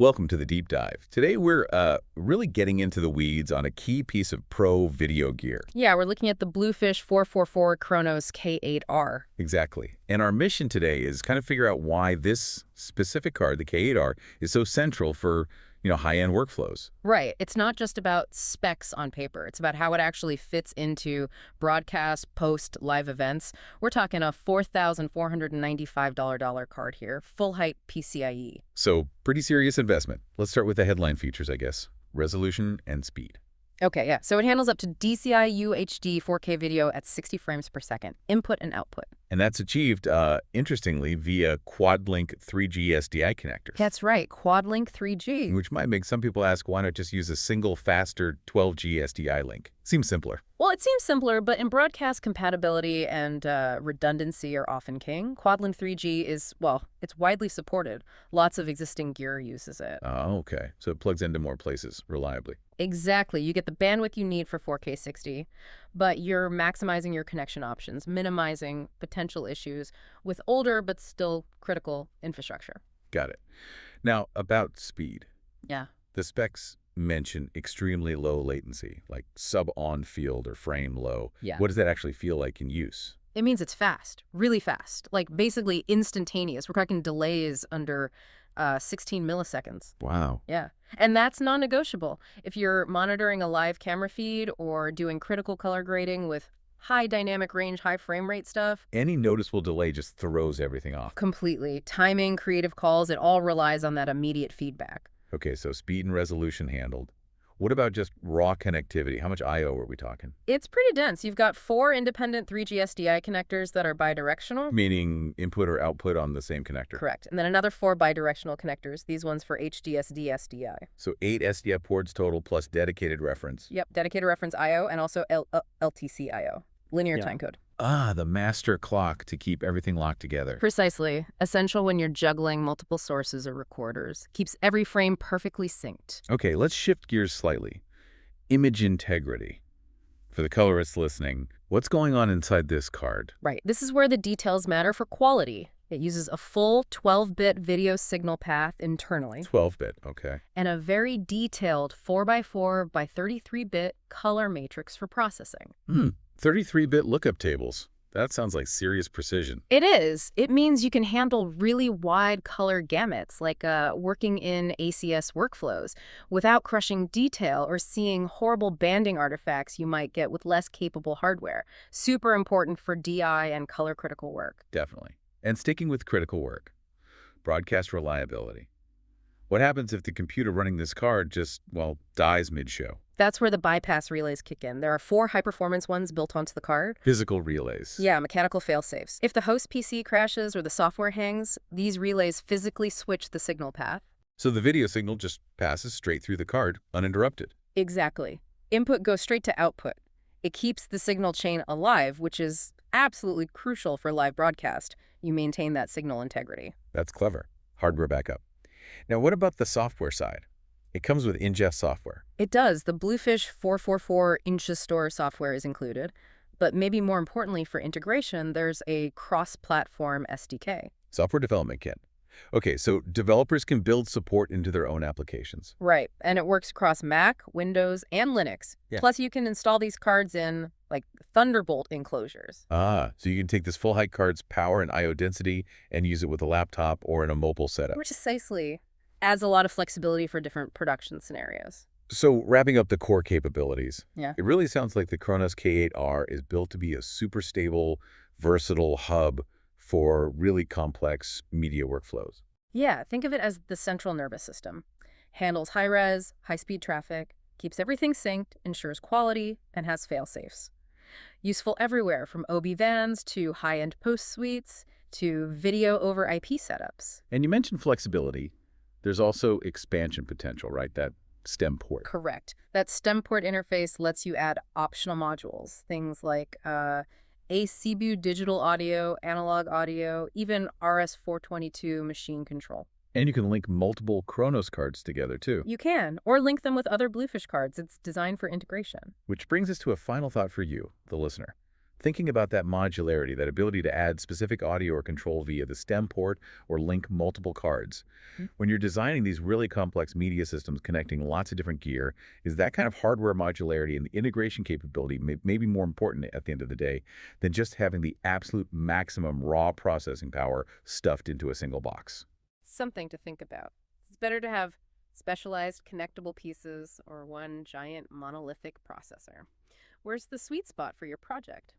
Welcome to the deep dive. Today we're really getting into the weeds on a key piece of pro video gear. Yeah, we're looking at the Bluefish444 KRONOS K8R. Exactly. And our mission today is kind of figure out why this specific card, the K8R, is so central for, high-end workflows. Right. It's not just about specs on paper. It's about how it actually fits into broadcast, post, live events. We're talking a $4,495 card here, full-height PCIe. So pretty serious investment. Let's start with the headline features, I guess. Resolution and speed. Okay, yeah. So it handles up to DCI UHD 4K video at 60 frames per second, input and output. And that's achieved, interestingly, via quad-link 3G SDI connectors. That's right, quad-link 3G. Which might make some people ask, why not just use a single, faster 12G SDI link? Seems simpler. Well, it seems simpler, but in broadcast compatibility and redundancy are often king. Quad-link 3G is, well, it's widely supported. Lots of existing gear uses it. Oh, okay. So it plugs into more places reliably. Exactly. You get the bandwidth you need for 4K 60, but you're maximizing your connection options, minimizing potential issues with older but still critical infrastructure. Got it. Now, about speed. Yeah. The specs mention extremely low latency, like sub-on field or frame low. Yeah. What does that actually feel like in use? It means it's fast, really fast, like basically instantaneous. We're talking delays under 16 milliseconds. Wow. Yeah. And that's non-negotiable. If you're monitoring a live camera feed or doing critical color grading with high dynamic range, high frame rate stuff. Any noticeable delay just throws everything off. Completely. Timing, creative calls, it all relies on that immediate feedback. Okay, so speed and resolution handled. What about just raw connectivity? How much I/O are we talking? It's pretty dense. You've got 4 independent 3G SDI connectors that are bidirectional. Meaning input or output on the same connector. Correct. And then another 4 bidirectional connectors, these ones for HDSD SDI. So 8 SDI ports total plus dedicated reference. Yep, dedicated reference I/O and also LTC I/O, linear time code. Ah, the master clock to keep everything locked together. Precisely. Essential when you're juggling multiple sources or recorders. Keeps every frame perfectly synced. Okay, let's shift gears slightly. Image integrity. For the colorists listening, what's going on inside this card? Right. This is where the details matter for quality. It uses a full 12-bit video signal path internally. 12-bit, okay. And a very detailed 4x4 by 33-bit color matrix for processing. 33-bit lookup tables. That sounds like serious precision. It is. It means you can handle really wide color gamuts, like working in ACS workflows, without crushing detail or seeing horrible banding artifacts you might get with less capable hardware. Super important for DI and color critical work. Definitely. And sticking with critical work, broadcast reliability. What happens if the computer running this card just, dies mid-show? That's where the bypass relays kick in. There are 4 high-performance ones built onto the card. Physical relays. Yeah, mechanical failsafes. If the host PC crashes or the software hangs, these relays physically switch the signal path. So the video signal just passes straight through the card, uninterrupted. Exactly. Input goes straight to output. It keeps the signal chain alive, which is absolutely crucial for live broadcast. You maintain that signal integrity. That's clever. Hardware backup. Now, what about the software side? It comes with ingest software. It does. The Bluefish444 Ingestore software is included. But maybe more importantly for integration, there's a cross-platform SDK. Software development kit. Okay, so developers can build support into their own applications. Right, and it works across Mac, Windows, and Linux. Yeah. Plus, you can install these cards in, like, Thunderbolt enclosures. Ah, so you can take this full-height card's power and I/O density and use it with a laptop or in a mobile setup. Precisely. Adds a lot of flexibility for different production scenarios. So wrapping up the core capabilities, Yeah. it really sounds like the KRONOS K8R is built to be a super stable, versatile hub for really complex media workflows. Yeah, think of it as the central nervous system. Handles high-res, high-speed traffic, keeps everything synced, ensures quality, and has fail-safes. Useful everywhere, from OB vans to high-end post suites to video over IP setups. And you mentioned flexibility. There's also expansion potential, right? That STEM port. Correct. That STEM port interface lets you add optional modules, things like ACBU digital audio, analog audio, even RS-422 machine control. And you can link multiple KRONOS cards together, too. You can, or link them with other Bluefish cards. It's designed for integration. Which brings us to a final thought for you, the listener. Thinking about that modularity, that ability to add specific audio or control via the stem port or link multiple cards. Mm. When you're designing these really complex media systems connecting lots of different gear, is that kind of hardware modularity and the integration capability may be more important at the end of the day than just having the absolute maximum raw processing power stuffed into a single box? Something to think about. It's better to have specialized connectable pieces or one giant monolithic processor. Where's the sweet spot for your project?